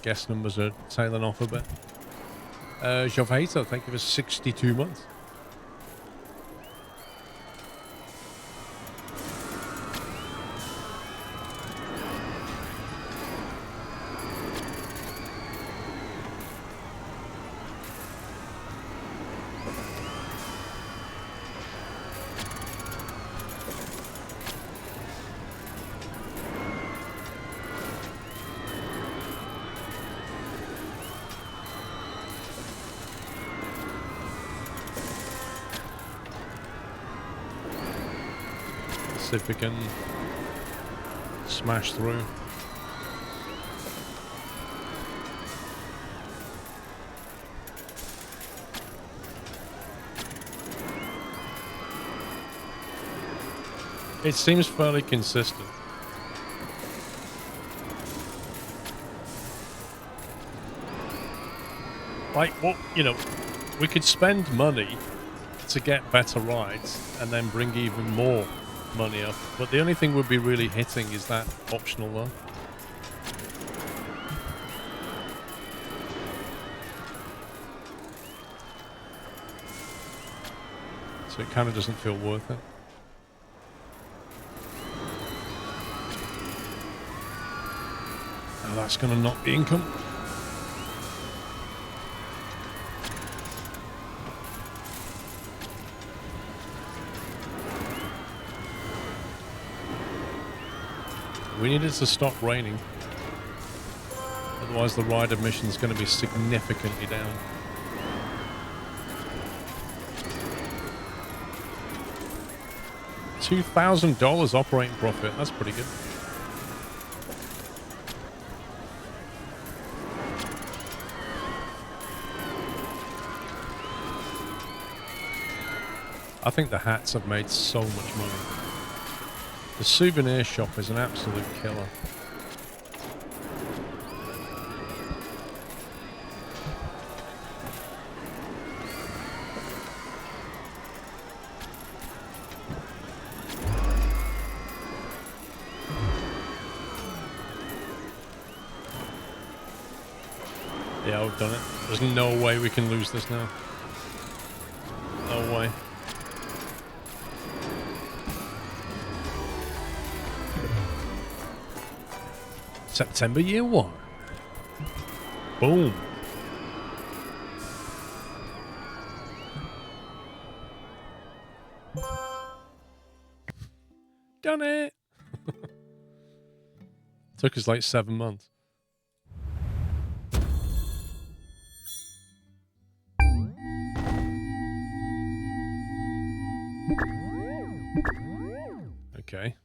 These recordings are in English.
guest numbers are tailing off a bit. Jovhato, thank you for 62 months. See if we can smash through. It seems fairly consistent. Like, what, you know, we could spend money to get better rides and then bring even more money up, but the only thing we'd be really hitting is that optional one. So it kind of doesn't feel worth it. Oh, that's going to knock the income. We need it to stop raining. Otherwise the ride admission is going to be significantly down. $2,000 operating profit. That's pretty good. I think the hats have made so much money. The souvenir shop is an absolute killer. Yeah, we've done it. There's no way we can lose this now. No way. September year 1. Boom. Done it. Took us like 7 months. Okay.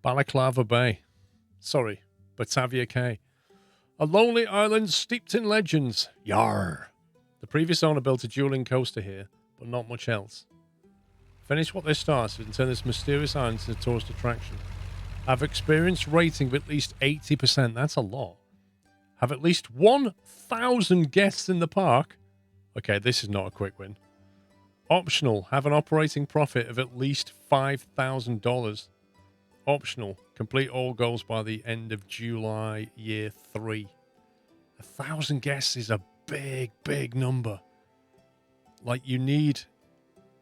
Balaclava Bay. Sorry, Batavia K. A lonely island steeped in legends. Yar. The previous owner built a dueling coaster here, but not much else. Finish what they started and turn this mysterious island into a tourist attraction. Have experienced rating of at least 80%. That's a lot. Have at least 1,000 guests in the park. Okay, this is not a quick win. Optional. Have an operating profit of at least $5,000. Optional. Complete all goals by the end of July year 3. 1,000 guests is a big, big number. Like, you need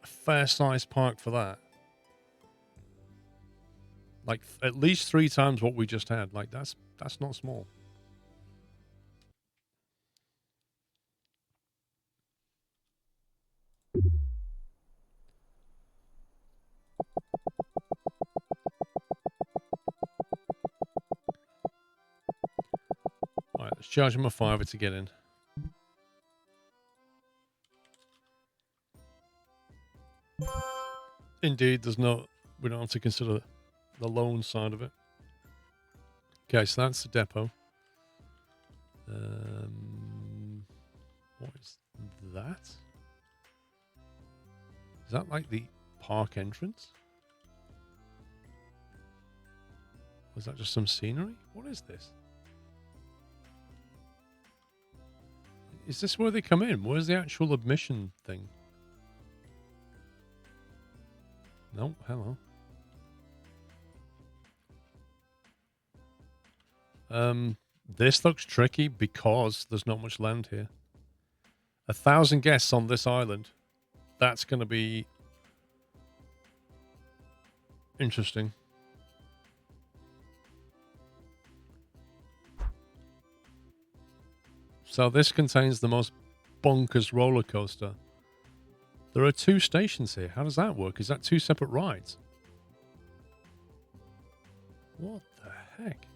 a fair-sized park for that. Like, at least 3 times what we just had. Like, that's not small. All right, let's charge him a $5 to get in. Indeed, we don't have to consider the loan side of it. Okay, so that's the depot. What is that? Is that like the park entrance? Was that just some scenery? What is this? Is this where they come in? Where's the actual admission thing? No, hello. This looks tricky because there's not much land here. 1,000 guests on this island. That's going to be interesting. So this contains the most bonkers roller coaster. There are 2 stations here. How does that work? Is that 2 separate rides? What the heck?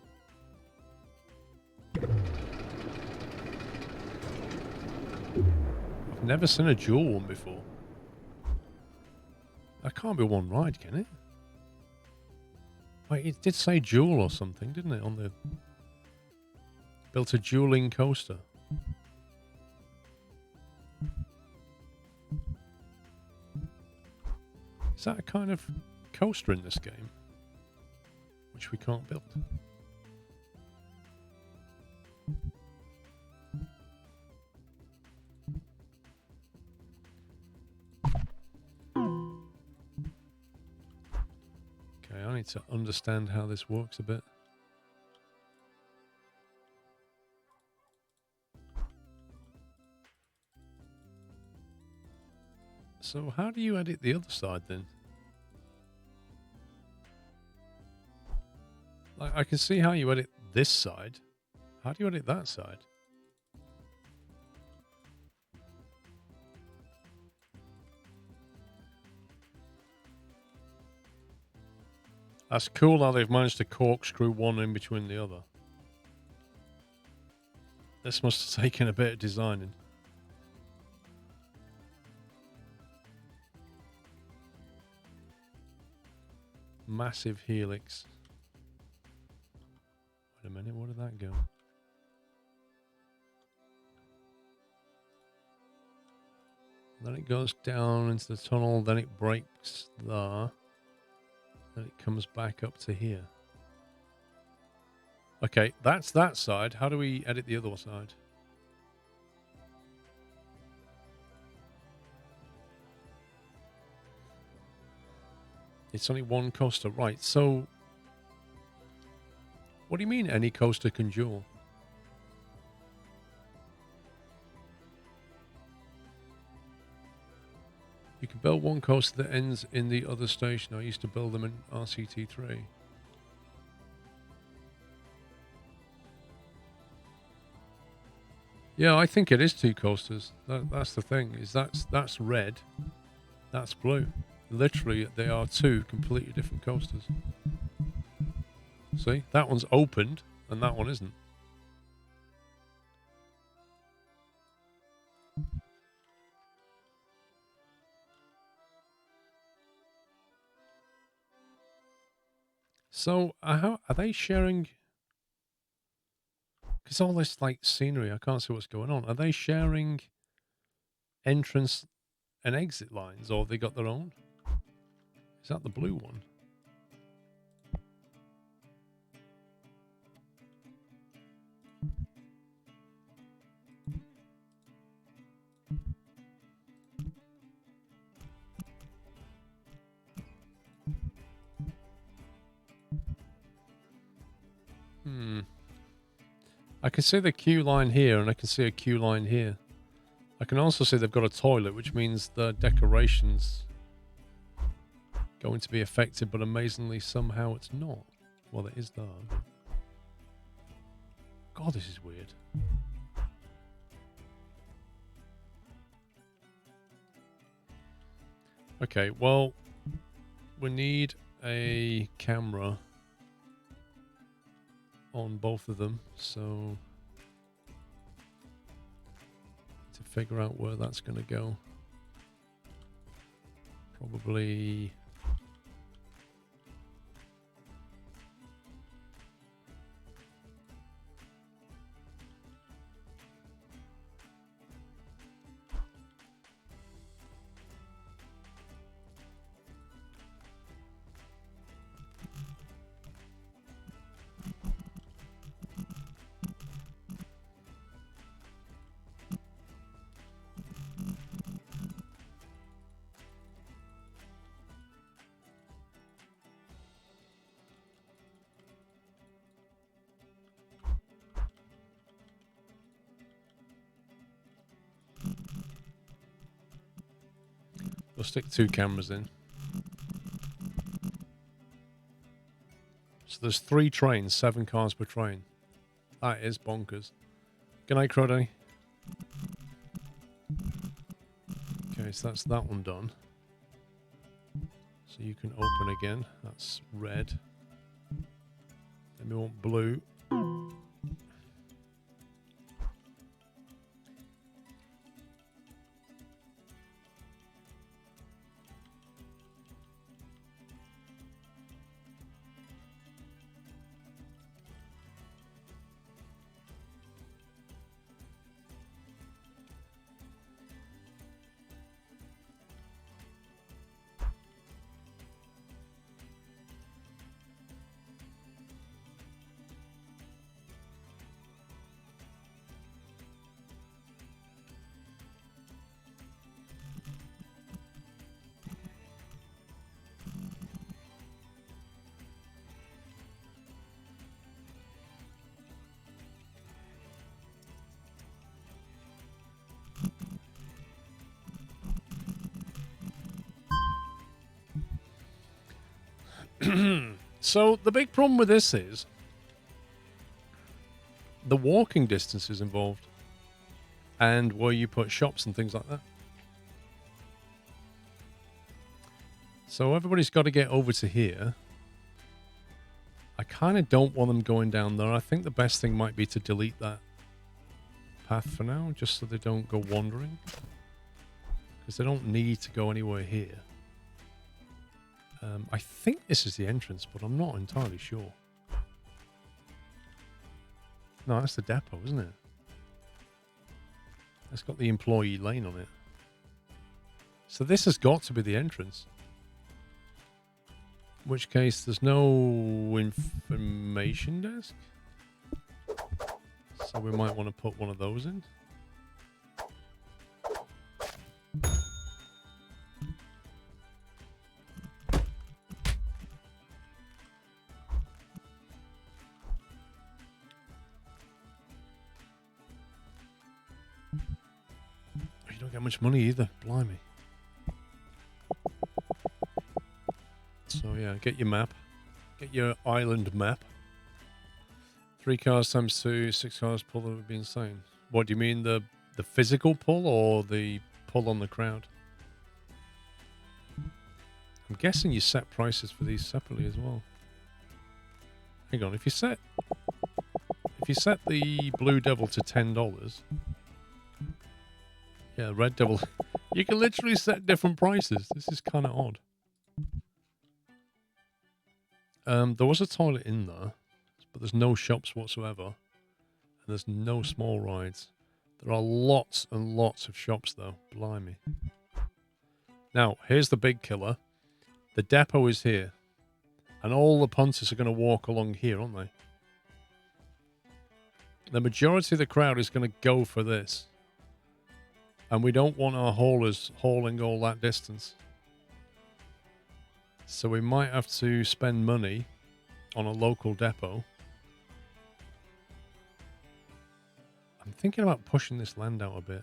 I've never seen a dual one before. That can't be one ride, can it? Wait, it did say dual or something, didn't it? On the built a dueling coaster. Is that a kind of coaster in this game? Which we can't build. Okay, I need to understand how this works a bit. So how do you edit the other side then? Like, I can see how you edit this side. How do you edit that side? That's cool how they've managed to corkscrew one in between the other. This must have taken a bit of designing. Massive helix. Wait a minute, where did that go? Then it goes down into the tunnel, then it breaks there. Then it comes back up to here. Okay, that's that side. How do we edit the other side? It's only one coaster, right? So, what do you mean any coaster can duel? You can build one coaster that ends in the other station. I used to build them in RCT3. Yeah, I think it is 2 coasters. That's the thing. Is that's red, that's blue. Literally, they are 2 completely different coasters. See, that one's opened and that one isn't. So, how are they sharing? Because all this like scenery, I can't see what's going on. Are they sharing entrance and exit lines, or have they got their own? Is that the blue one? I can see the queue line here, and I can see a queue line here. I can also see they've got a toilet, which means the decoration's going to be affected, but amazingly somehow it's not. Well, it is there. God, this is weird. Okay, well, we need a camera on both of them, so to figure out where that's going to go. Probably We'll stick 2 cameras in. So there's 3 trains, 7 cars per train. That is bonkers. Good night, Cruddy. Okay, so that's that one done. So you can open again. That's red. Then we want blue. So the big problem with this is the walking distance is involved and where you put shops and things like that. So everybody's got to get over to here. I kind of don't want them going down there. I think the best thing might be to delete that path for now, just so they don't go wandering. Because they don't need to go anywhere here. I think this is the entrance, but I'm not entirely sure. No, that's the depot, isn't it? It's got the employee lane on it. So this has got to be the entrance. In which case, there's no information desk. So we might want to put one of those in. You don't get much money either, blimey. So yeah, get your map. Get your island map. 3 cars times 2, 6 cars pull, that would be insane. What do you mean, the physical pull or the pull on the crowd? I'm guessing you set prices for these separately as well. Hang on, if you set the Blue Devil to $10, yeah, Red Devil, you can literally set different prices. This is kind of odd. There was a toilet in there, but there's no shops whatsoever, and there's no small rides. There are lots and lots of shops though, blimey. Now, here's the big killer. The depot is here, and all the punters are going to walk along here, aren't they? The majority of the crowd is going to go for this. And we don't want our haulers hauling all that distance. So we might have to spend money on a local depot. I'm thinking about pushing this land out a bit.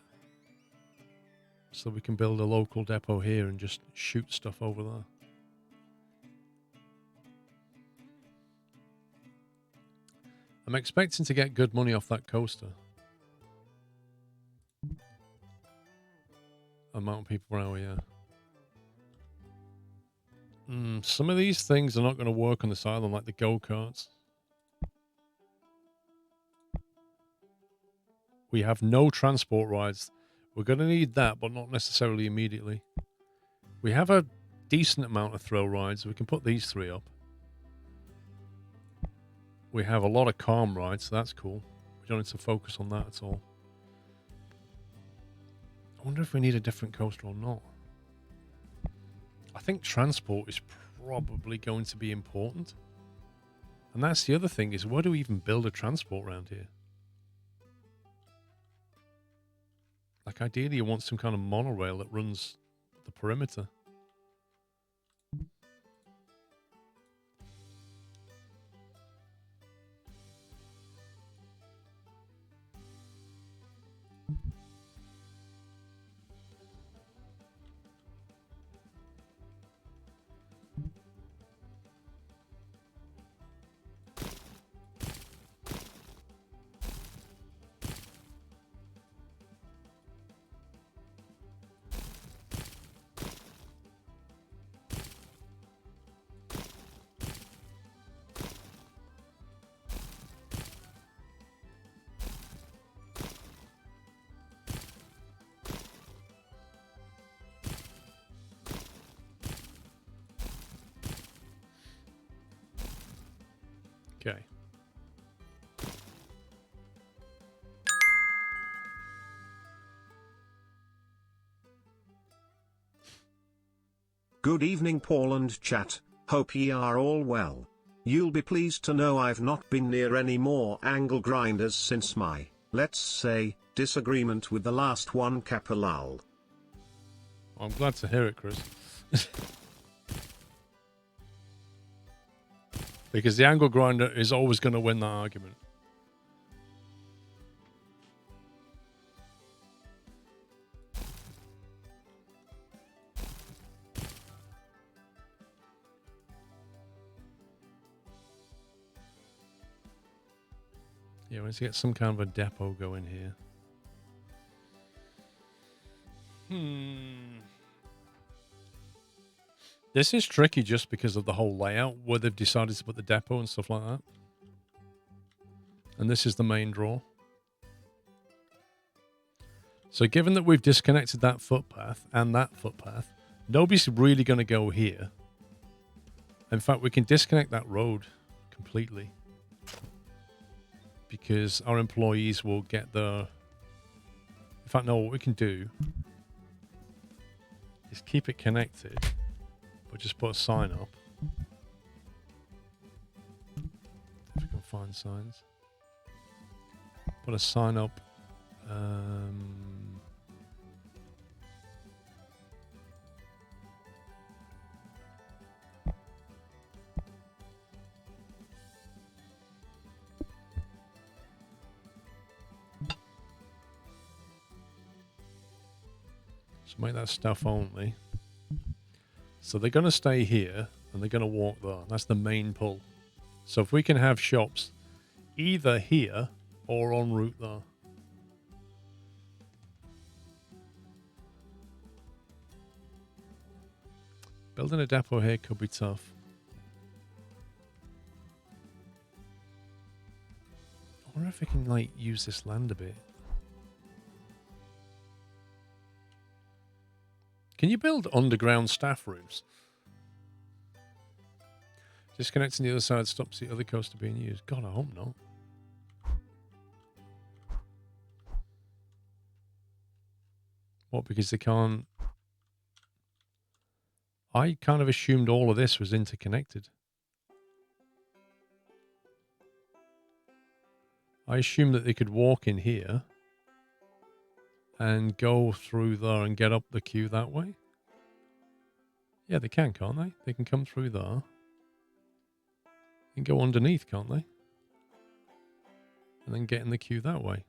So we can build a local depot here and just shoot stuff over there. I'm expecting to get good money off that coaster. Amount of people per hour, yeah. Some of these things are not going to work on this island, like the go-karts. We have no transport rides. We're going to need that, but not necessarily immediately. We have a decent amount of thrill rides. We can put these 3 up. We have a lot of calm rides, so that's cool. We don't need to focus on that at all. I wonder if we need a different coaster or not. I think transport is probably going to be important. And that's the other thing, is where do we even build a transport around here? Like, ideally you want some kind of monorail that runs the perimeter. Good evening Paul and chat, hope ye are all well. You'll be pleased to know I've not been near any more angle grinders since my, let's say, disagreement with the last one Capilal. I'm glad to hear it, Chris. Because the angle grinder is always going to win that argument. Yeah, we need to get some kind of a depot going here. This is tricky just because of the whole layout where they've decided to put the depot and stuff like that. And this is the main draw. So given that we've disconnected that footpath and that footpath, nobody's really going to go here. In fact, we can disconnect that road completely. Because our employees will get the... In fact, no, what we can do is keep it connected, but just put a sign up. If we can find signs. Put a sign up. So make that stuff only. So they're going to stay here and they're going to walk there. That's the main pull. So if we can have shops either here or en route there. Building a depot here could be tough. I wonder if we can like use this land a bit. Can you build underground staff rooms? Disconnecting the other side stops the other coaster being used. God, I hope not. What, because they can't... I kind of assumed all of this was interconnected. I assumed that they could walk in here and go through there and get up the queue that way. Yeah, they can, can't they? They can come through there and go underneath, can't they? And then get in the queue that way.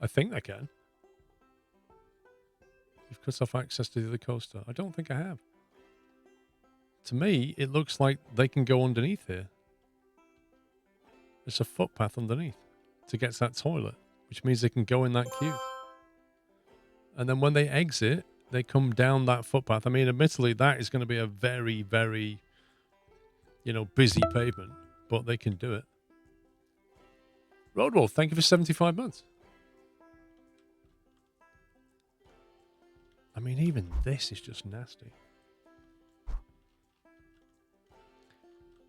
I think they can. You've cut off access to the other coaster. I don't think I have. To me, it looks like they can go underneath here. There's a footpath underneath to get to that toilet, which means they can go in that queue. And then when they exit, they come down that footpath. I mean, admittedly, that is going to be a very, very, busy pavement, but they can do it. Roadwolf, thank you for 75 months. I mean, even this is just nasty.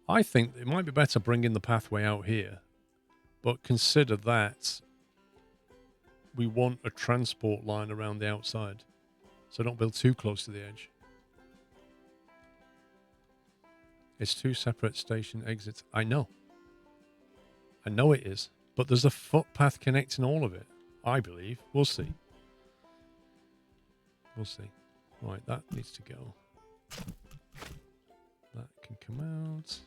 I think it might be better bringing the pathway out here, but consider that we want a transport line around the outside, so don't build too close to the edge. It's two separate station exits. I know it is, but there's a footpath connecting all of it, I believe. We'll see. We'll see. Right, that needs to go. That can come out.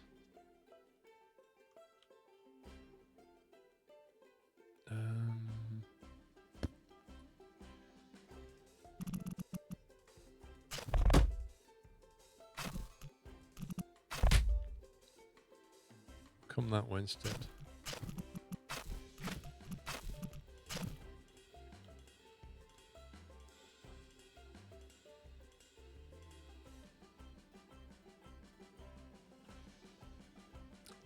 Come that way instead.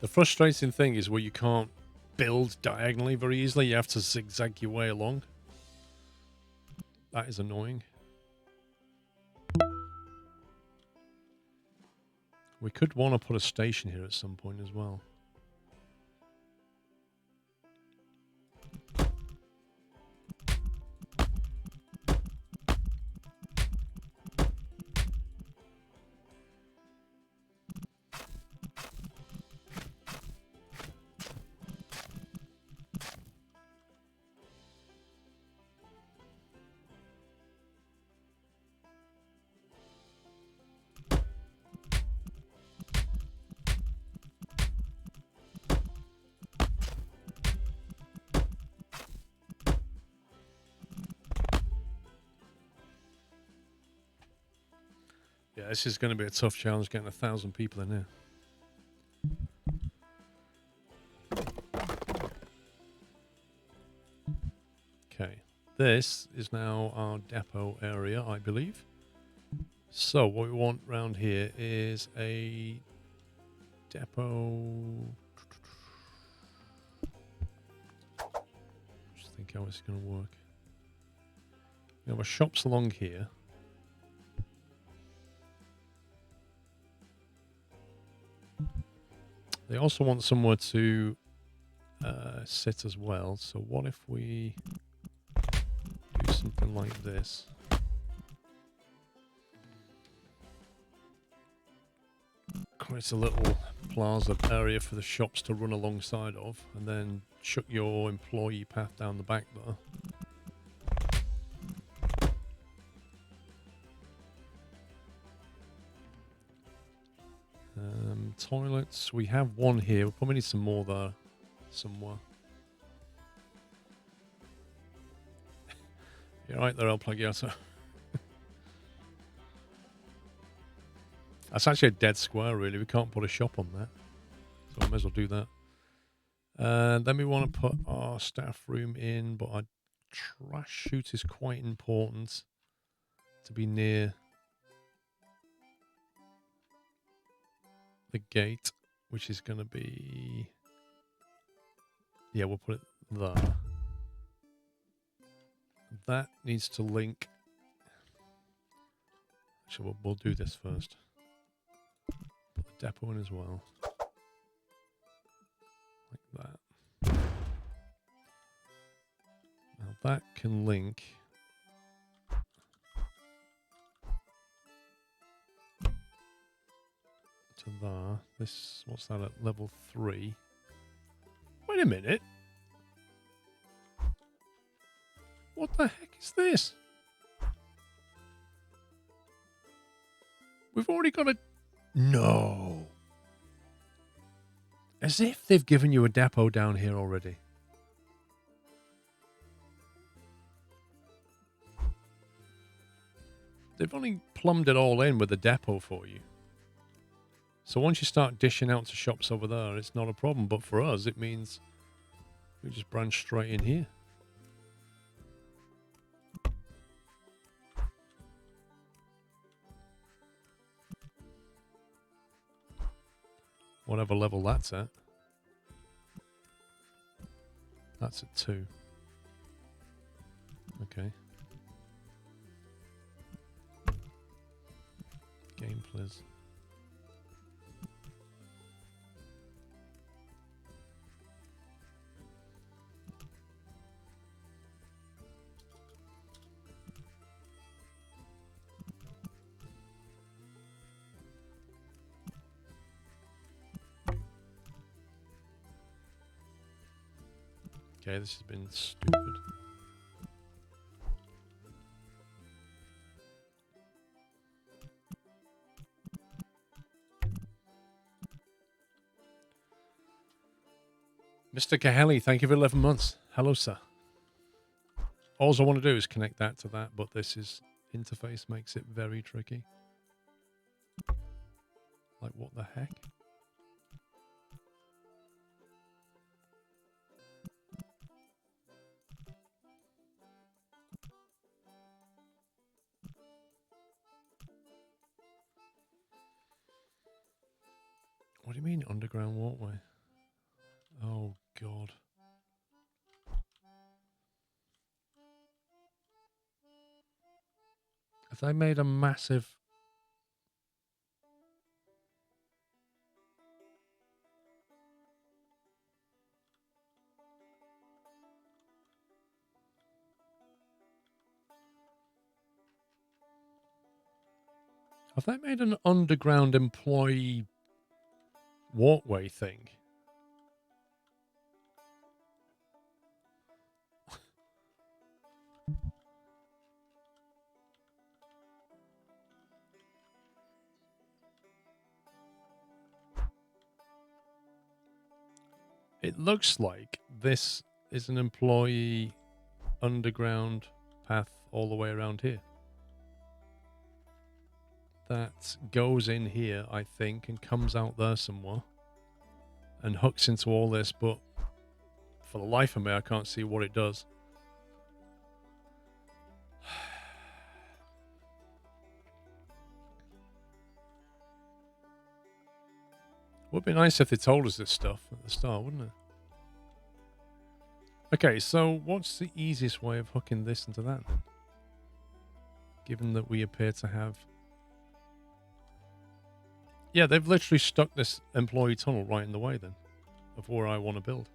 The frustrating thing is where you can't build diagonally very easily. You have to zigzag your way along. That is annoying. We could want to put a station here at some point as well. Yeah, this is going to be a tough challenge getting 1,000 people in here. Okay, this is now our depot area, I believe. So what we want around here is a depot. Just think how it's going to work. We have our shops along here. They also want somewhere to sit as well. So what if we do something like this? Create a little plaza area for the shops to run alongside of, and then chuck your employee path down the back there. Toilets, we have one here. We probably need some more there somewhere. You're right there, El Plagiato. That's actually a dead square, really. We can't put a shop on that. So I may as well do that. Then we want to put our staff room in, but our trash chute is quite important to be near the gate, which is going to be... Yeah, we'll put it there. That needs to link... Actually, we'll do this first. Put the depot in as well. Like that. Now that can link... to there. This, what's that at level 3? Wait a minute. What the heck is this? We've already got a... No. As if they've given you a depot down here already. They've only plumbed it all in with a depot for you. So once you start dishing out to shops over there, it's not a problem. But for us, it means we just branch straight in here. Whatever level that's at. That's at 2. Okay. Game please. Okay, this has been stupid. Mr. Kaheli, thank you for 11 months. Hello, sir. All I want to do is connect that to that, but this interface makes it very tricky. Like, what the heck? What do you mean, underground walkway? Oh, God. Have they made a massive... Have they made an underground employee walkway thing? It looks like this is an employee underground path all the way around here. that goes in here, I think, and comes out there somewhere and hooks into all this, but for the life of me, I can't see what it does. Would be nice if they told us this stuff at the start, wouldn't it? Okay, so what's the easiest way of hooking this into that then? Given that we appear to have... Yeah, they've literally stuck this employee tunnel right in the way then of where I want to build.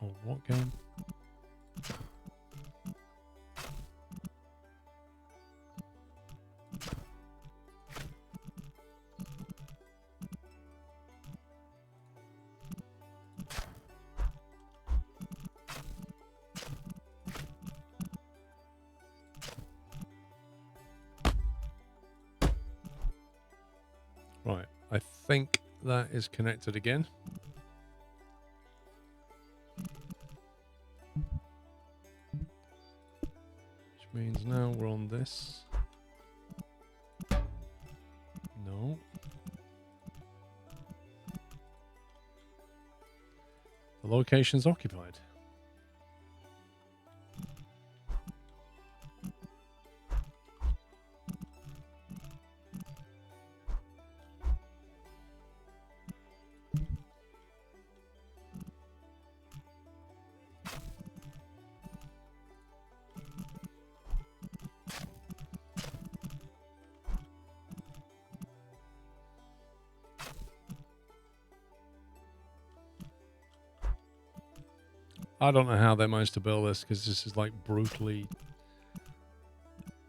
Oh, what game? Right, I think that is connected again. Which means now we're on this. No. The location's occupied. I don't know how they managed to build this because this is like brutally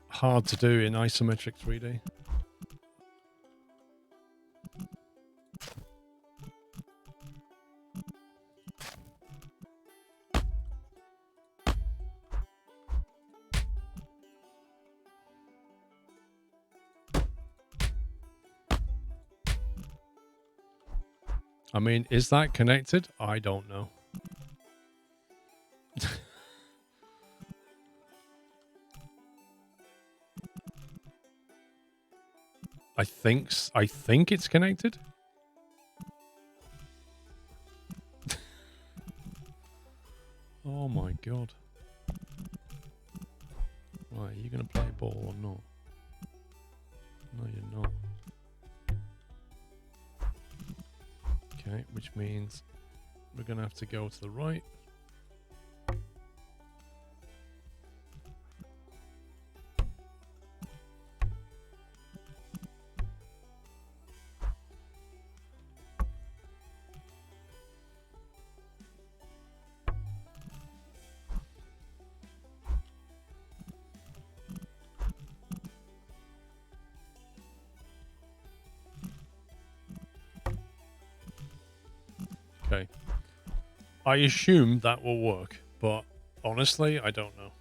hard to do in isometric 3D. I mean, is that connected? I don't know. I think it's connected. Oh my god. Right, are you gonna play ball or not? No, you're not. Okay, which means we're gonna have to go to the right. Okay. I assume that will work, but honestly, I don't know.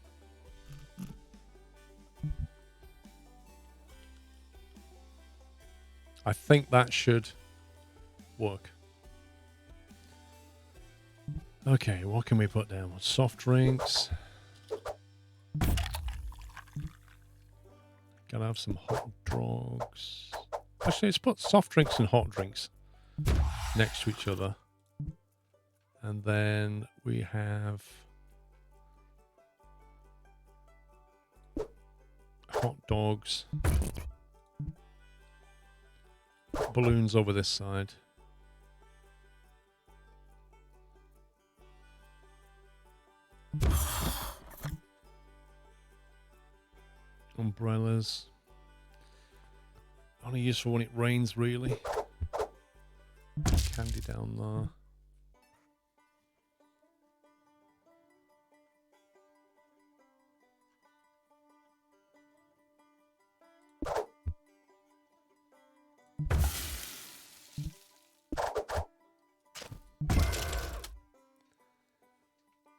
I think that should work. Okay, what can we put down? Soft drinks. Gotta have some hot dogs. Actually, let's put soft drinks and hot drinks next to each other. And then we have hot dogs, balloons over this side. Umbrellas. Only useful when it rains, really. Candy down there.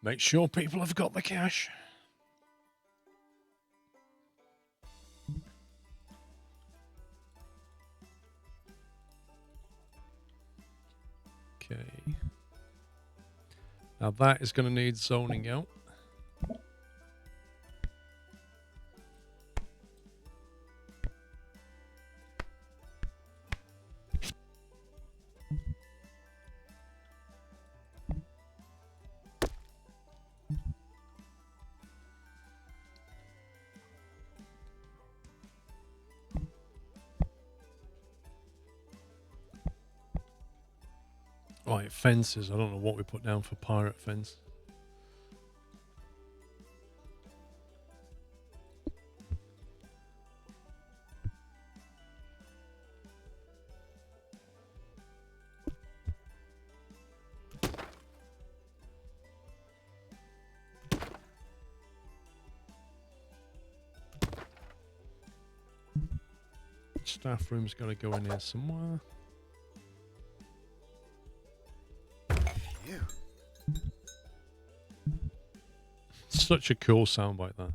Make sure people have got the cash. Okay. Now that is going to need zoning out. Right, fences. I don't know what we put down for pirate fence. Staff room's got to go in here somewhere. Phew. Such a cool soundbite there.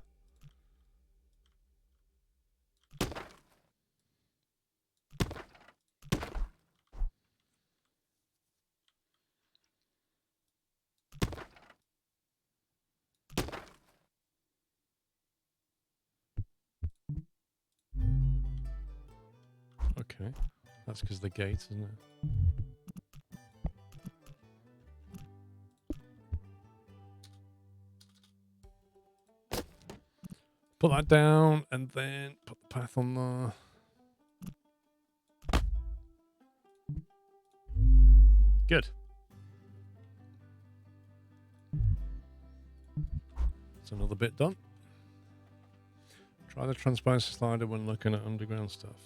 Okay, that's because the gate, isn't it? Put that down and then put the path on there. Good. That's another bit done. Try the transparency slider when looking at underground stuff.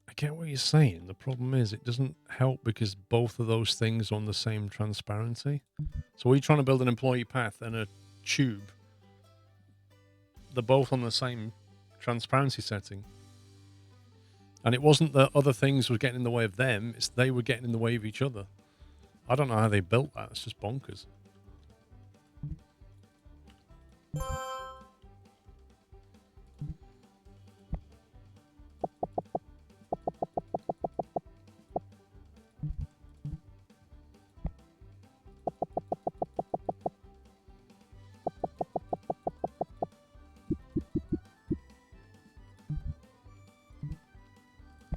I get what you're saying. The problem is it doesn't help because both of those things are on the same transparency. So we're trying to build an employee path and a tube. They're both on the same transparency setting. And it wasn't that other things were getting in the way of them, it's they were getting in the way of each other. I don't know how they built that. It's just bonkers.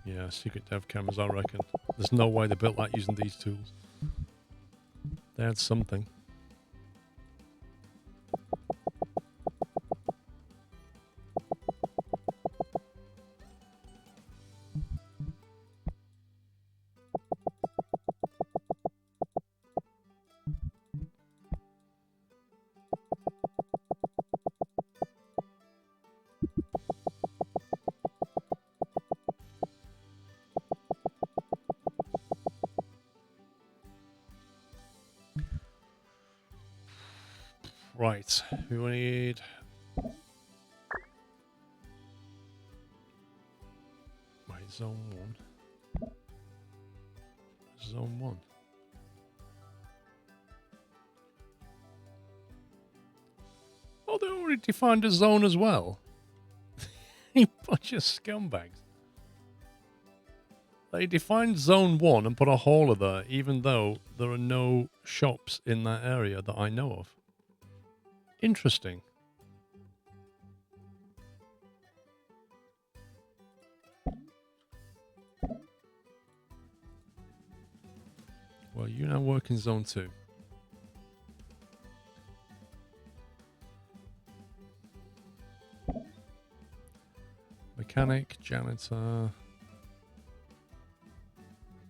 Yeah, secret dev cameras, I reckon. There's no way they built that using these tools. They had something. Right, who we need? Right, zone 1. Zone 1. Oh, they already defined a zone as well. You bunch of scumbags. They defined zone 1 and put a hauler there, even though there are no shops in that area that I know of. Interesting. Well, you now work in zone 2. Mechanic, janitor.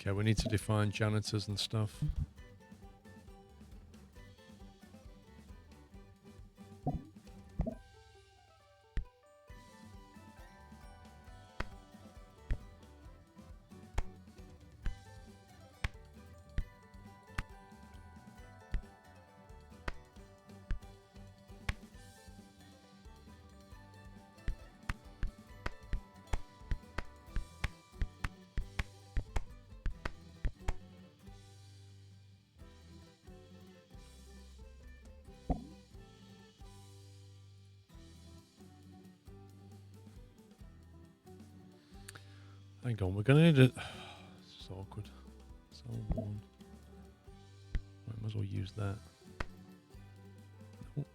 Okay, we need to define janitors and stuff. Hang on, we're going to need it. It's awkward. Zone 1. Right, might as well use that. Nope.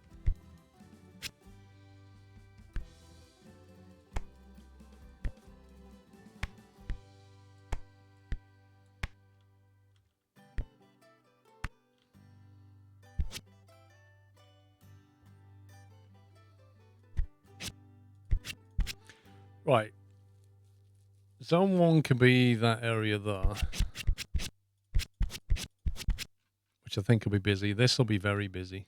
Right. Zone 1 can be that area there, which I think will be busy. This will be very busy.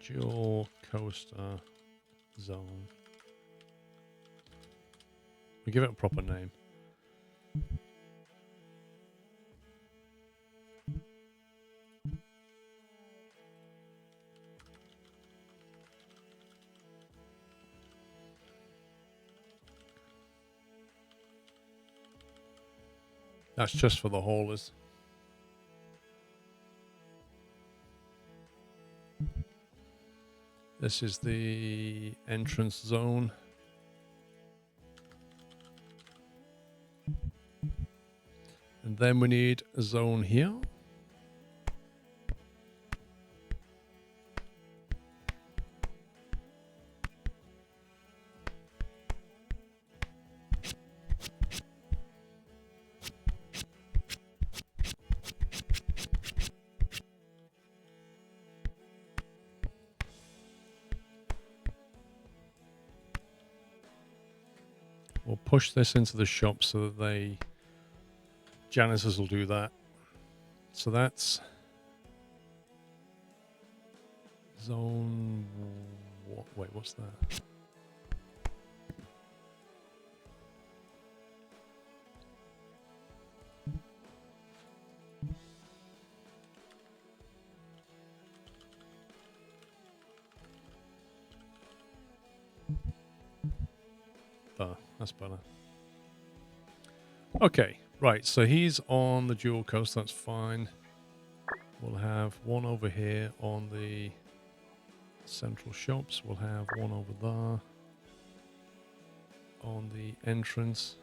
Dual coaster zone. We give it a proper name. That's just for the haulers. This is the entrance zone. And then we need a zone here. We'll push this into the shop so that janitors will do that. So that's zone. Wait, what's that? That's better. Okay, right, so he's on the dual coast, that's fine. We'll have one over here on the central shops. We'll have one over there on the entrance.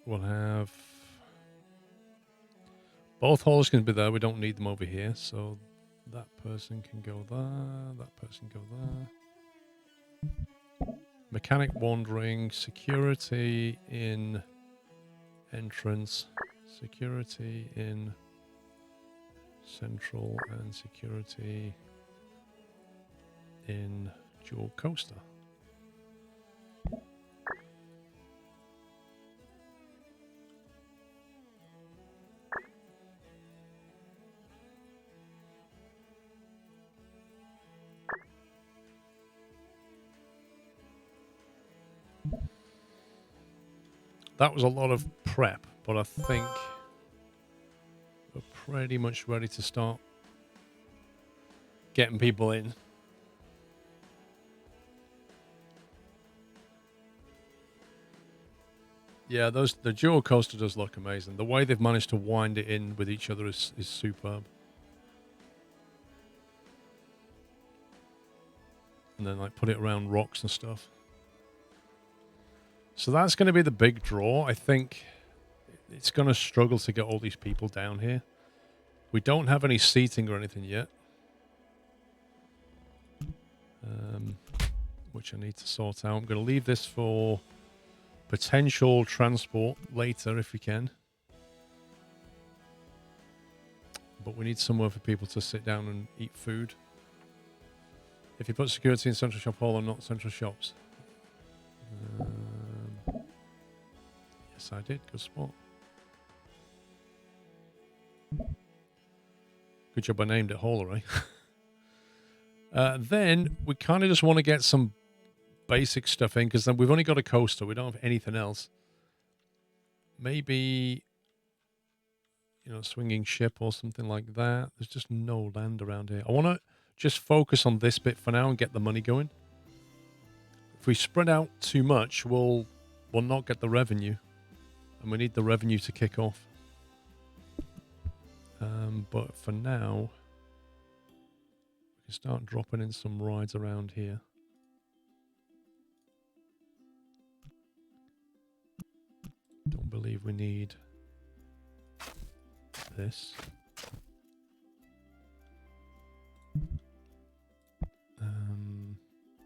We'll have both holes can be there. We don't need them over here, so that person can go there. That person go there. Mechanic wandering, security in entrance, security in central, and security in dual coaster. That was a lot of prep, but I think we're pretty much ready to start getting people in. Yeah, the dual coaster does look amazing. The way they've managed to wind it in with each other is superb. And then like put it around rocks and stuff. So that's going to be the big draw. I think it's going to struggle to get all these people down here. We don't have any seating or anything yet. which I need to sort out. I'm going to leave this for potential transport later if we can. But we need somewhere for people to sit down and eat food. If you put security in Central Shop Hall or not Central Shops. Yes, I did. Good spot. Good job I named it Hall, then we kind of just want to get some basic stuff in, because then we've only got a coaster. We don't have anything else. Maybe, you know, swinging ship or something like that. There's just no land around here. I want to just focus on this bit for now and get the money going. If we spread out too much, we'll not get the revenue. And we need the revenue to kick off. But for now, we can start dropping in some rides around here. Don't believe we need this.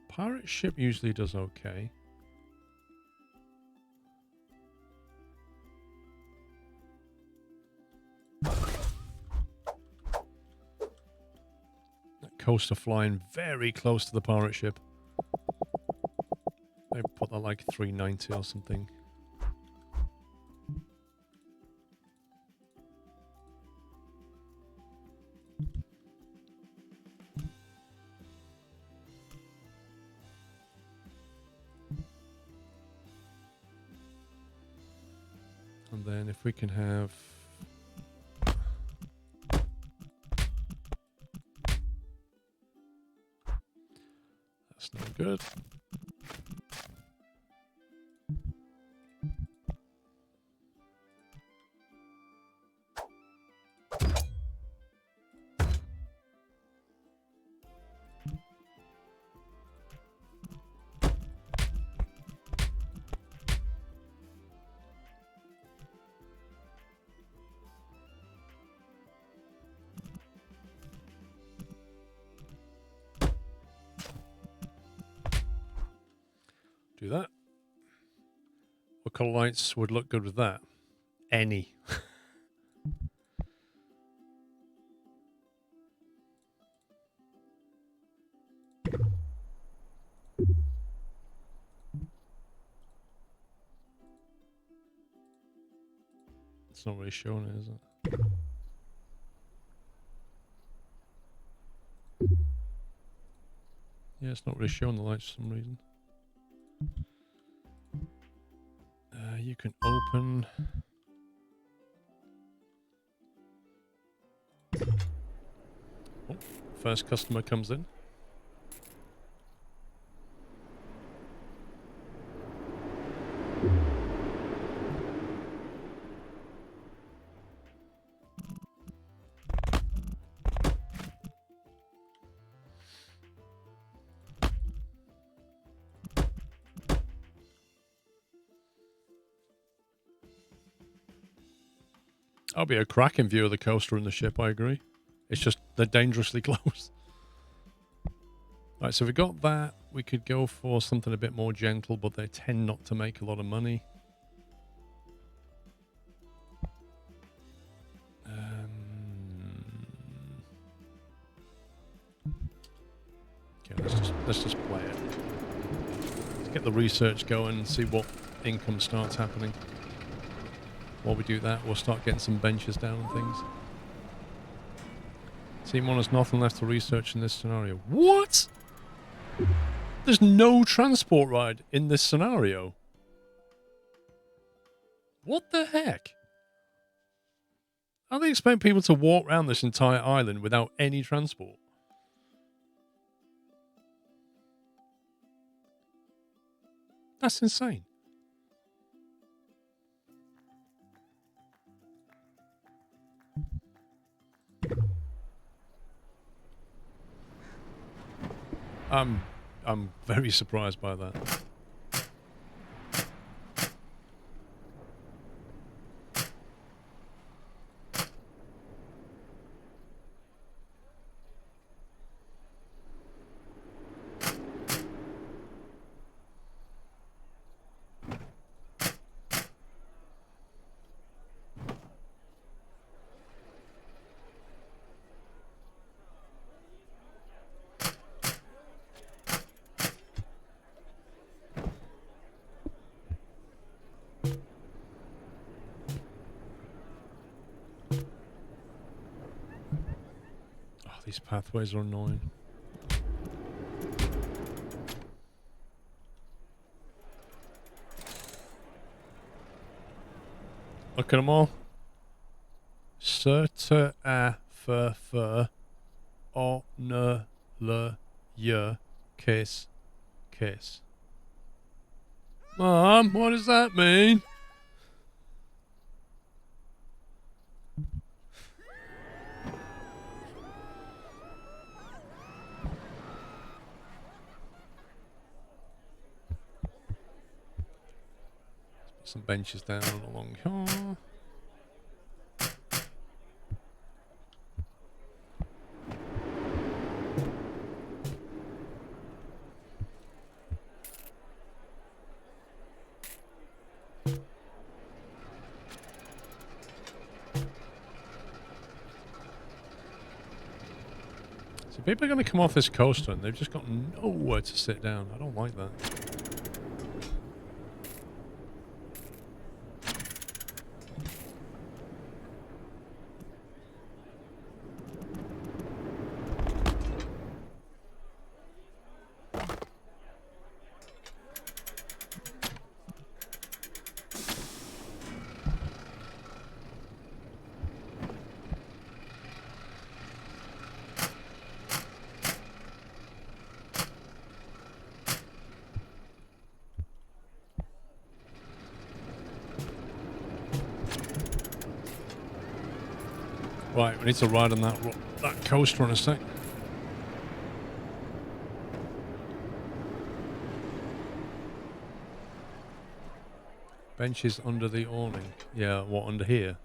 Pirate ship usually does okay. Coaster flying very close to the pirate ship. They put that like 390 or something. And then if we can have... That's not good. Do that. What colour lights would look good with that? Any. It's not really showing it, is it? Yeah, it's not really showing the lights for some reason. You can open. Oh, first customer comes in. That'll be a cracking view of the coaster and the ship, I agree. It's just they're dangerously close. Right, so we got that. We could go for something a bit more gentle, but they tend not to make a lot of money. Okay, let's just play it. Let's get the research going and see what income starts happening. While we do that, we'll start getting some benches down and things. Team 1 has nothing left to research in this scenario. What? There's no transport ride in this scenario. What the heck? How do they expect people to walk around this entire island without any transport? That's insane. I'm very surprised by that. These pathways are annoying. Look at them all. Surte a fur o ne le ye kiss kiss. Mom, what does that mean? Some benches down along here. So people are going to come off this coaster and they've just got nowhere to sit down. I don't like that. Right, we need to ride on that coaster in a sec. Benches under the awning. Yeah, what, under here?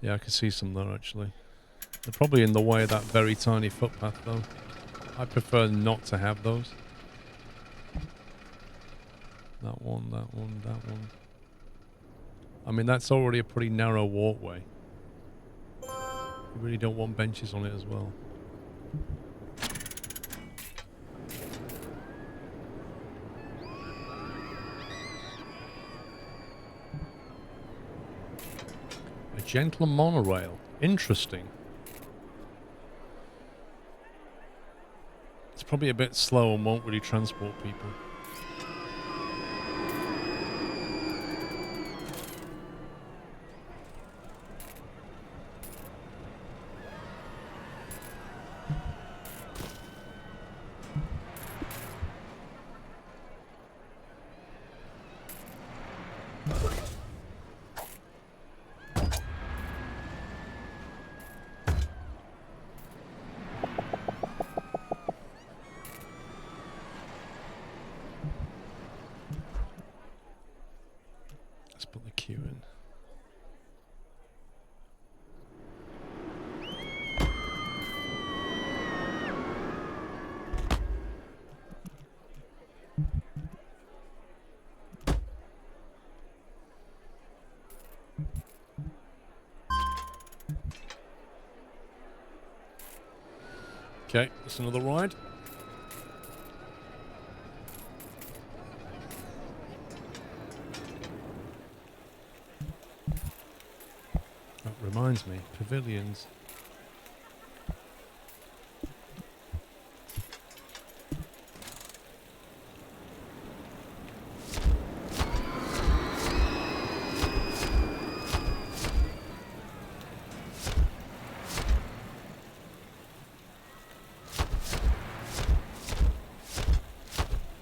Yeah, I can see some there actually. They're probably in the way of that very tiny footpath though. I prefer not to have those. That one, that one, that one. I mean, that's already a pretty narrow walkway. You really don't want benches on it as well. A gentle monorail. Interesting. It's probably a bit slow and won't really transport people. Okay, that's another ride. That reminds me, pavilions.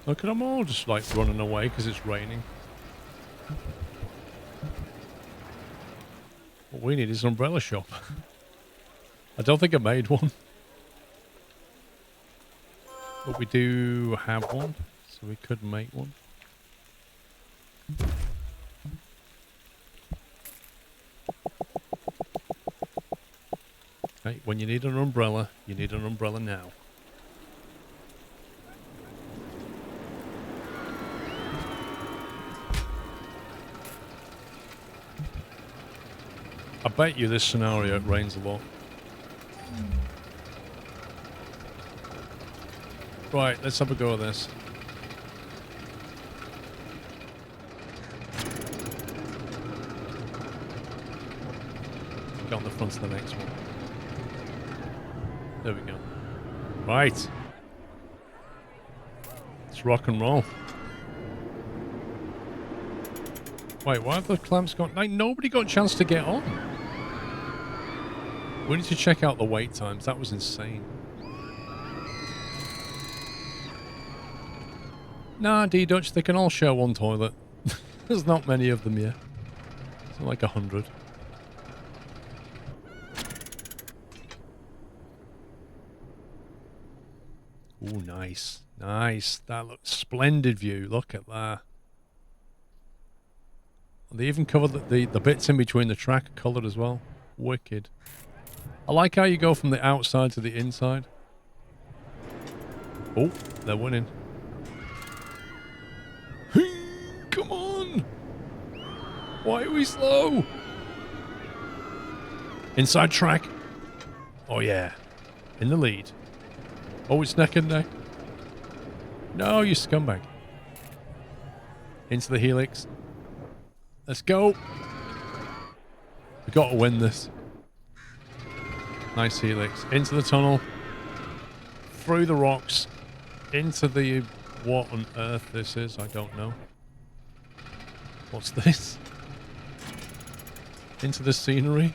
Look at them all just like running away because it's raining. What we need is an umbrella shop. I don't think I made one. But we do have one, so we could make one. Okay, when you need an umbrella, you need an umbrella now. I bet you this scenario it rains a lot. Right, let's have a go at this. Get on the front of the next one. There we go. Right. Let's rock and roll. Wait, why have the clamps got... Like, nobody got a chance to get on. We need to check out the wait times. That was insane. Nah, D-Dutch, they can all share one toilet. There's not many of them yet. It's like 100. Ooh, nice. Nice. That looks splendid view. Look at that. They even covered the bits in between the track coloured as well. Wicked. I like how you go from the outside to the inside. Oh, they're winning. Come on! Why are we slow? Inside track. Oh yeah. In the lead. Oh, it's neck and neck. No, you scumbag. Into the helix. Let's go. We got to win this. Nice helix. Into the tunnel. Through the rocks. Into the... What on earth this is, I don't know. What's this? Into the scenery.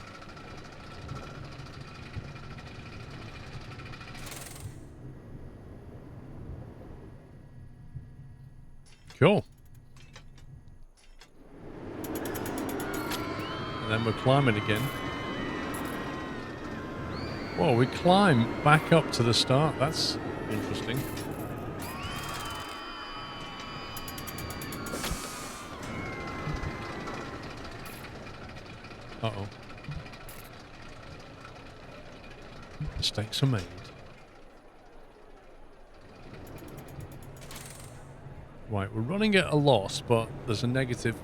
Cool. And then we're climbing again. Whoa, we climb back up to the start. That's interesting. Uh-oh. Mistakes are made. Right, we're running at a loss, but there's a negative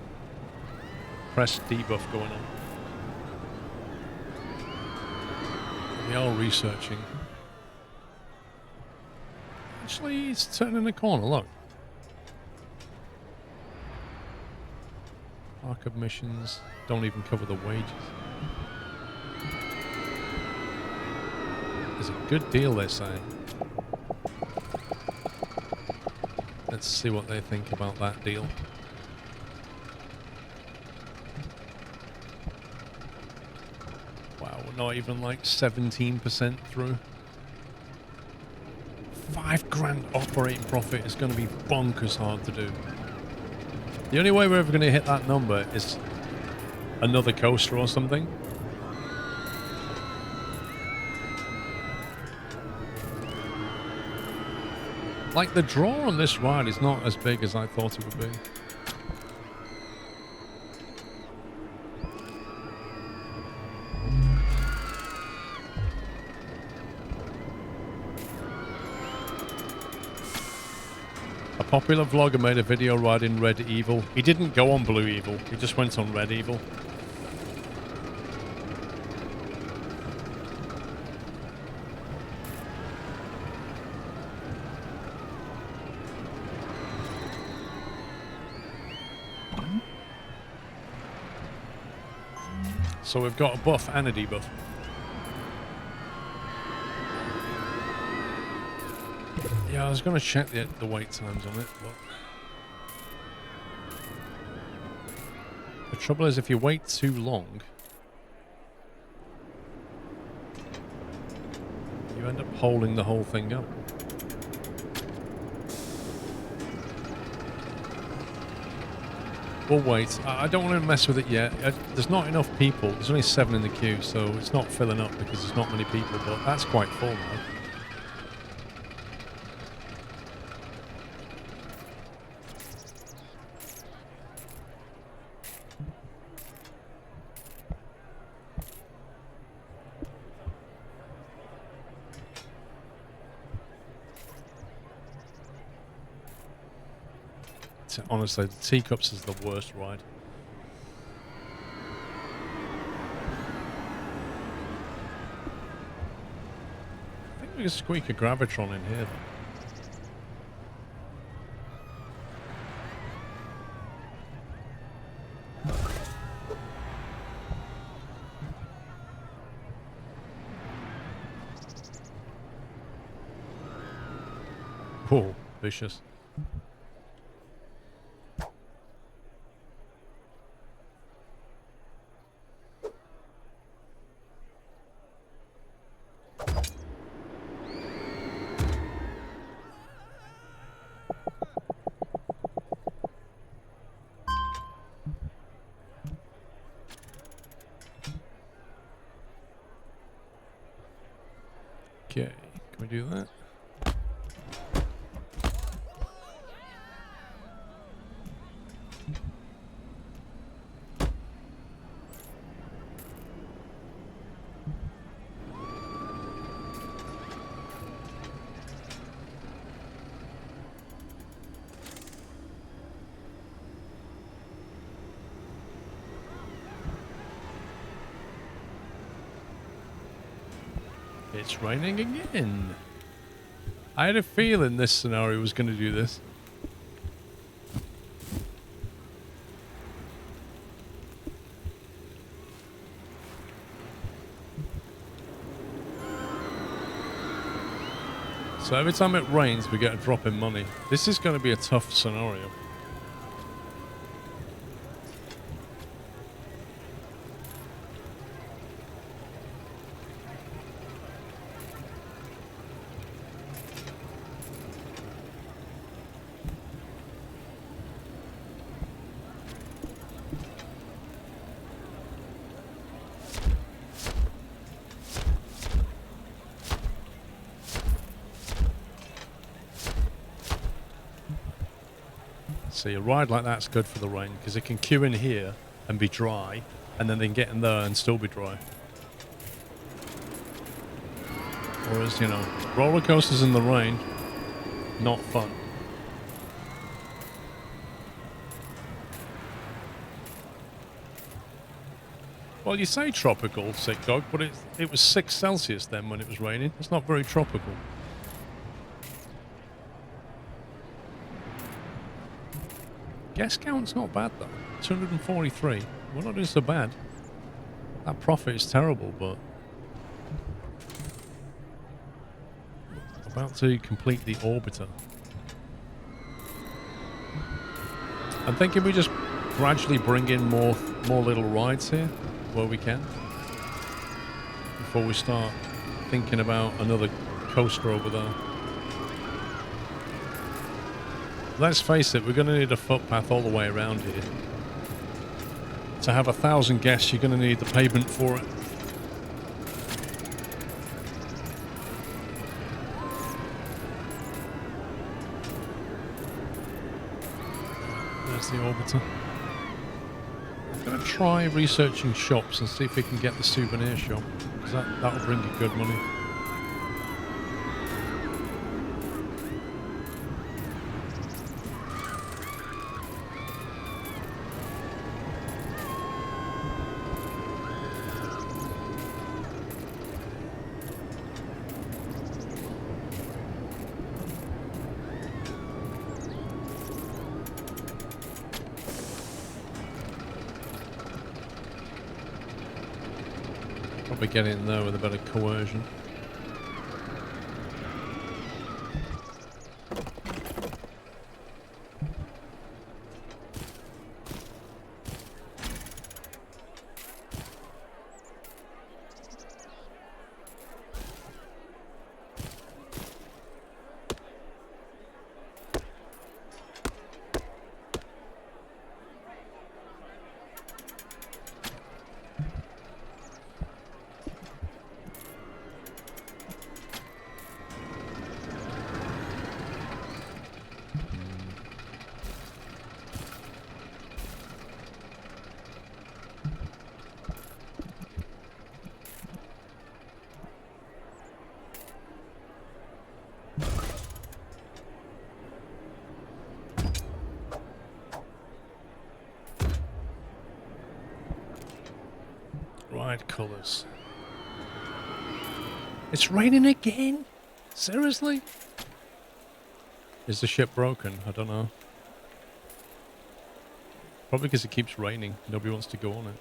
press debuff going on. We are researching. Actually, it's turning the corner, look. Archive missions don't even cover the wages. There's a good deal, they're saying. Let's see what they think about that deal. Wow, we're not even like 17% through. 5 grand operating profit is going to be bonkers hard to do. The only way we're ever going to hit that number is another coaster or something. Like, the draw on this ride is not as big as I thought it would be. A popular vlogger made a video riding Red Evil. He didn't go on Blue Evil, he just went on Red Evil. So we've got a buff and a debuff. Yeah, I was going to check the wait times on it, but... The trouble is, if you wait too long, you end up holding the whole thing up. We'll wait. I don't want to mess with it yet. There's not enough people. There's only 7 in the queue, so it's not filling up because there's not many people, but that's quite full now. Honestly, the teacups is the worst ride. I think we can squeak a Gravitron in here, though. Whoa, vicious. Okay, can we do that? It's raining again. I had a feeling this scenario was going to do this. So every time it rains, we get a drop in money. This is going to be a tough scenario. See, a ride like that's good for the rain because it can queue in here and be dry, and then they can get in there and still be dry. Whereas, you know, roller coasters in the rain, not fun. Well, you say tropical, Sick Dog, but it was 6 Celsius then when it was raining. It's not very tropical. Guest count's not bad though. 243. We're not doing so bad. That profit is terrible, but about to complete the orbiter. I'm thinking we just gradually bring in more little rides here where we can before we start thinking about another coaster over there. Let's face it, we're going to need a footpath all the way around here. To have 1,000 guests, you're going to need the pavement for it. There's the orbiter. I'm going to try researching shops and see if we can get the souvenir shop, because that'll bring you good money. Probably get in there with a bit of coercion. Right colours. It's raining again? Seriously? Is the ship broken? I don't know. Probably because it keeps raining. Nobody wants to go on it.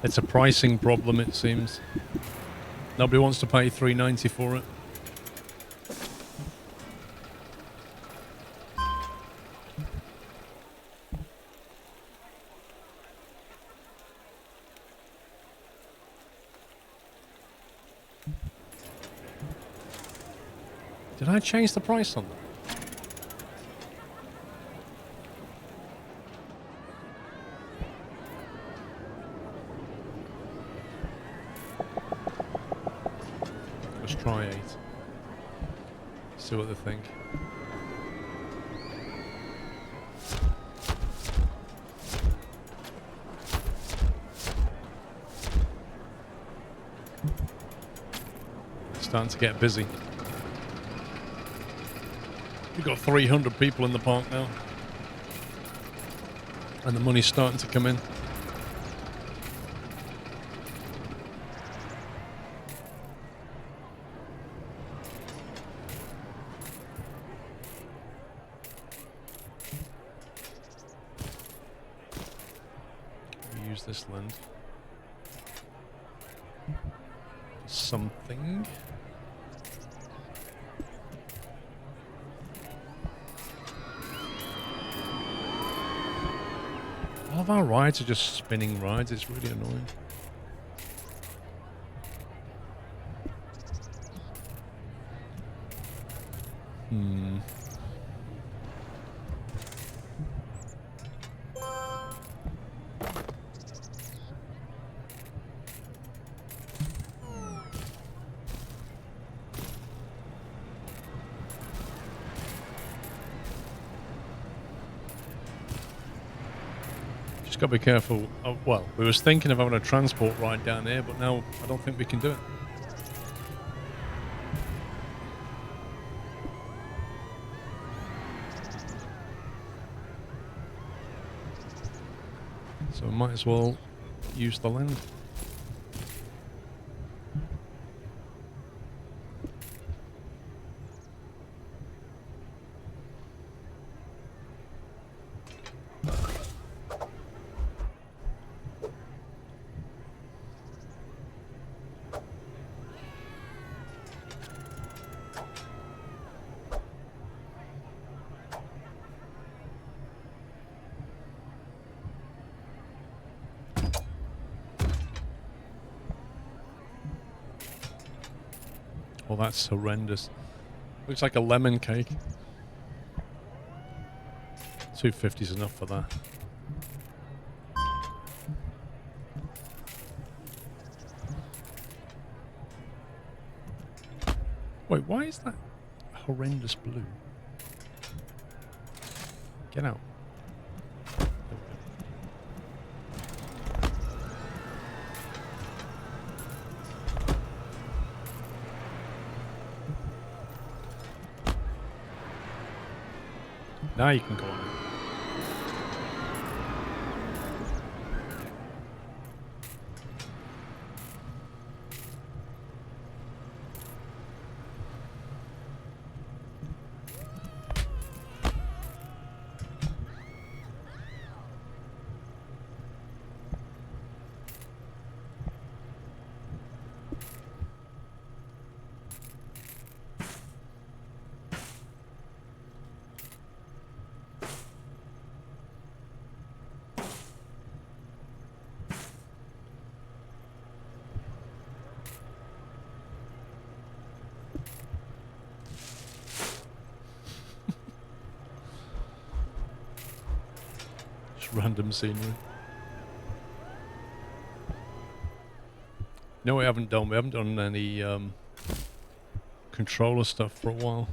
It's a pricing problem, it seems. Nobody wants to pay $3.90 for it. Did I change the price on them? Let's try 8. See what they think. It's starting to get busy. We've got 300 people in the park now. And the money's starting to come in. We use this land for something. All of our rides are just spinning rides. It's really annoying. Got to be careful. Oh, well, we was thinking of having a transport ride down there, but now I don't think we can do it. So we might as well use the land. Well, that's horrendous. Looks like a lemon cake. 250 is enough for that. Wait, why is that horrendous blue? Get out. Now you can go on. Random scenery. No, we haven't done. We haven't done any controller stuff for a while.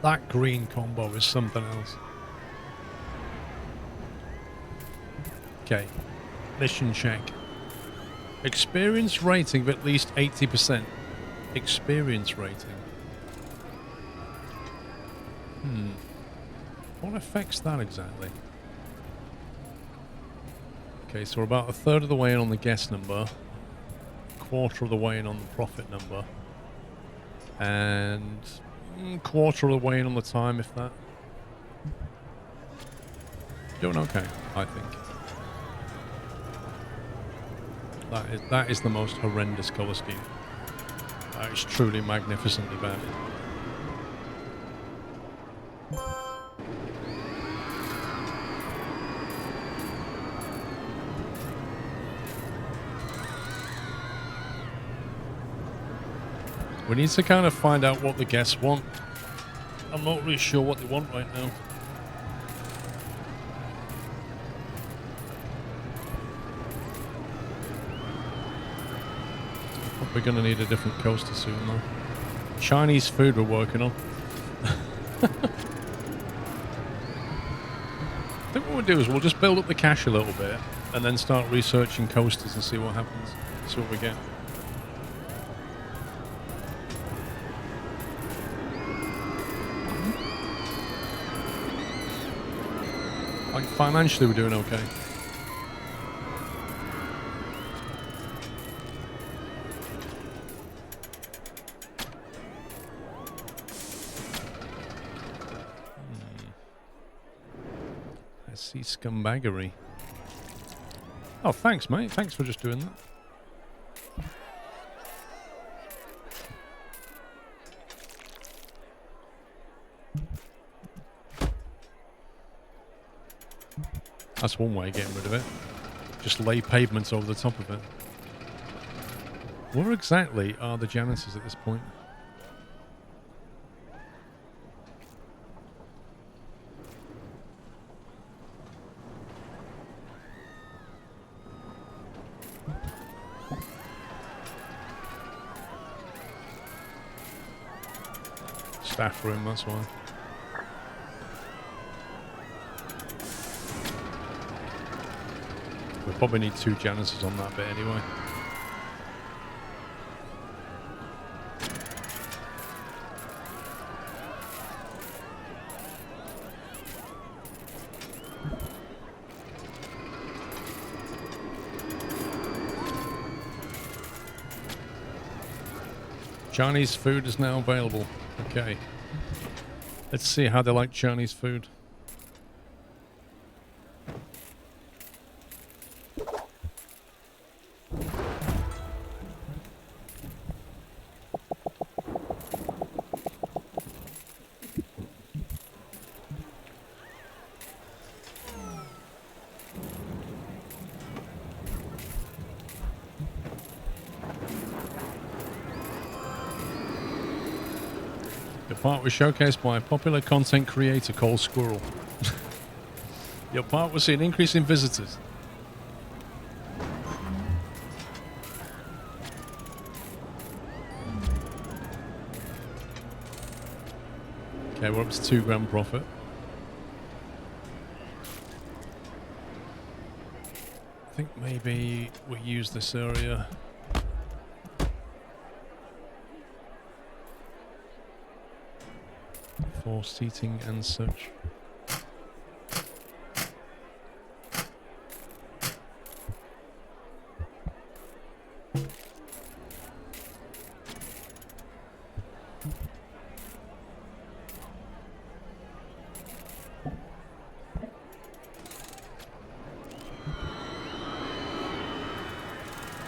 That green combo is something else. Okay, mission check. Experience rating of at least 80%. Experience rating. What affects that exactly? Okay, so we're about a third of the way in on the guess number, quarter of the way in on the profit number, and quarter of the way in on the time, if that. Doing okay, I think. That is the most horrendous colour scheme. That is truly magnificently bad. We need to kind of find out what the guests want. I'm not really sure what they want right now. We're going to need a different coaster soon, though. Chinese food we're working on. I think what we'll do is we'll just build up the cache a little bit and then start researching coasters and see what happens. See what we get. Like, financially we're doing okay. Let's see, scumbaggery. Oh, thanks, mate. Thanks for just doing that. That's one way of getting rid of it. Just lay pavements over the top of it. Where exactly are the janitors at this point? Staff room, that's why. We probably need 2 janitors on that bit anyway. Chinese food is now available. Okay. Let's see how they like Chinese food. Part was showcased by a popular content creator called Squirrel. Your part will see an increase in visitors. Okay, we're up to £2 profit. I think maybe we use this area. For seating and such.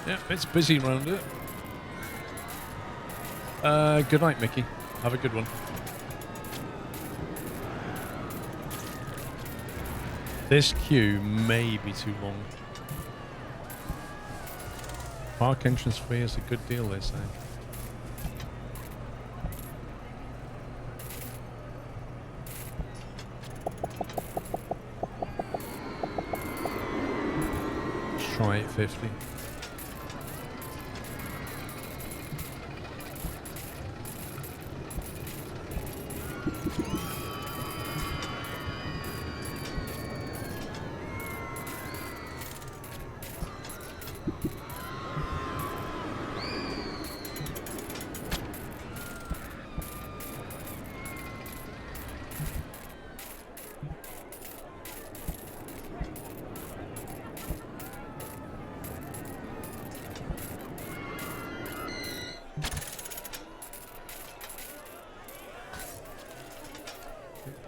Yeah, it's busy around it. Good night, Mickey. Have a good one. This queue may be too long. Park entrance fee is a good deal, they say. Let's try 850.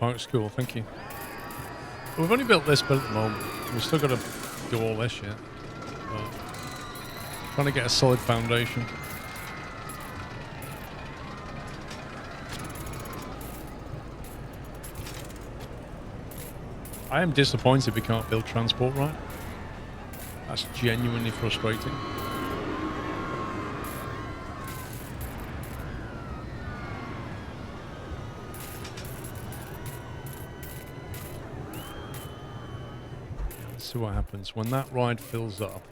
Park School, thank you. We've only built this bit at the moment. We've still got to do all this yet. But trying to get a solid foundation. I am disappointed we can't build transport right. That's genuinely frustrating. Let's see what happens when that ride fills up.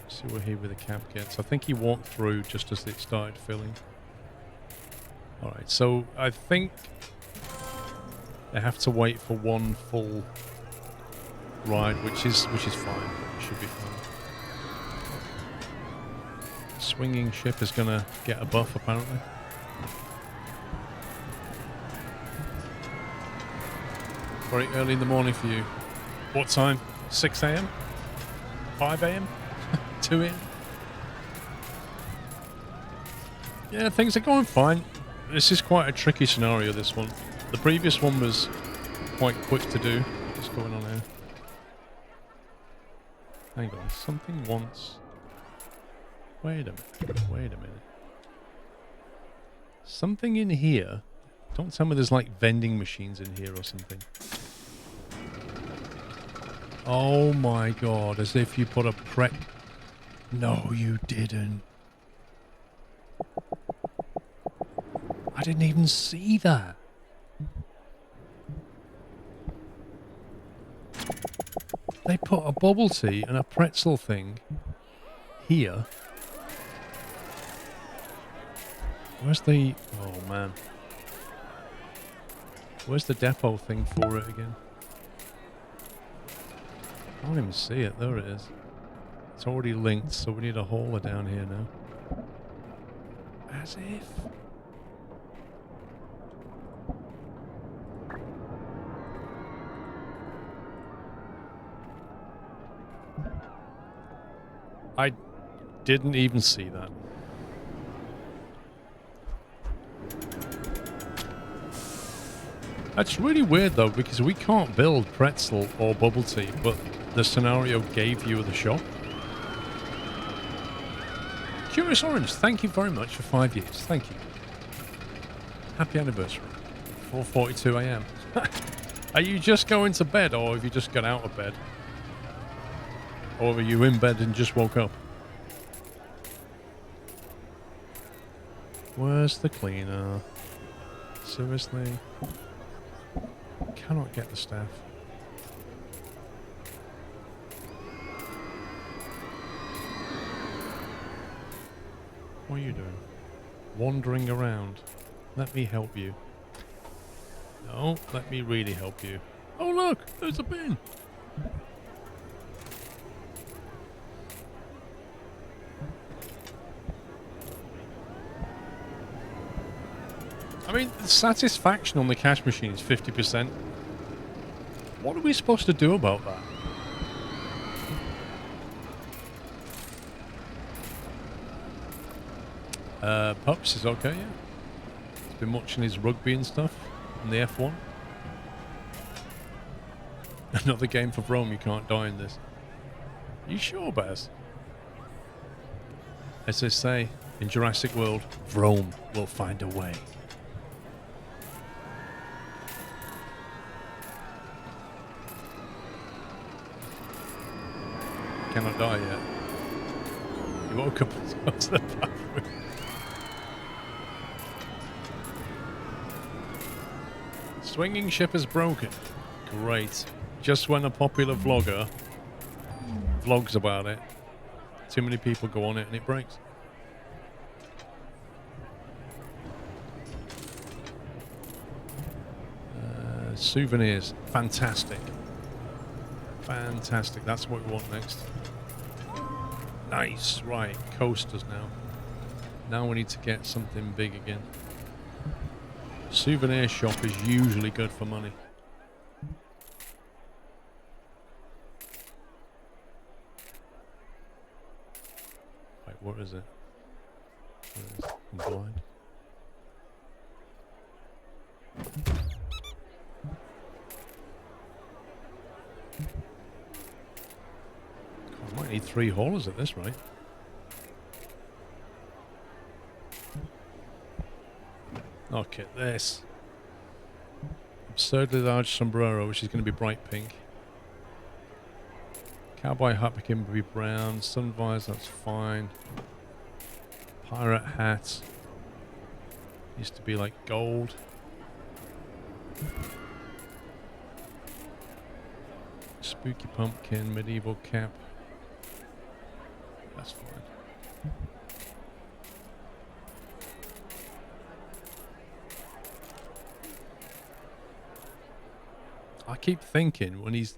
See what he with the cab gets. I think he walked through just as it started filling. Alright, so I think they have to wait for one full ride, which is fine. It should be fine. Swinging ship is gonna get a buff apparently. Very early in the morning for you. What time? 6 a.m? 5 a.m? 2 a.m? Yeah, things are going fine. This is quite a tricky scenario, this one. The previous one was quite quick to do. What's going on here? Hang on, something wants... Wait a minute. Something in here... Don't tell me there's like vending machines in here or something. Oh my god, as if you put a prep... No, you didn't. I didn't even see that. They put a bubble tea and a pretzel thing here. Where's the... Oh, man. Where's the depot thing for it again? I don't even see it. There it is. It's already linked, so we need a hauler down here now. As if... I didn't even see that. That's really weird though, because we can't build pretzel or bubble tea, but the scenario gave you the shop. Curious Orange, thank you very much for 5 years. Thank you. Happy anniversary. 4:42 a.m. Are you just going to bed, or have you just got out of bed? Or are you in bed and just woke up? Where's the cleaner? Seriously? Cannot get the staff. What are you doing? Wandering around. Let me help you. No, let me really help you. Oh look, there's a bin. I mean, the satisfaction on the cash machine is 50%. What are we supposed to do about that? Pups is okay, yeah. He's been watching his rugby and stuff on the F1. Another game for Rome, you can't die in this. You sure, Baz? As they say in Jurassic World, Rome will find a way. Cannot die yet. You woke up and got to the bathroom. Swinging ship is broken. Great. Just when a popular vlogger vlogs about it, too many people go on it and it breaks. Souvenirs. Fantastic. Fantastic. That's what we want next. Nice. Right. Coasters now. Now we need to get something big again. Souvenir shop is usually good for money. Wait, what is it? I'm blind. I might need 3 haulers at this rate. Look at this. Absurdly large sombrero, which is going to be bright pink. Cowboy hat became be brown. Sun visor, that's fine. Pirate hat. Used to be like gold. Spooky pumpkin, medieval cap. That's fine. I keep thinking when he's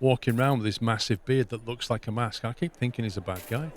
walking around with this massive beard that looks like a mask, I keep thinking he's a bad guy.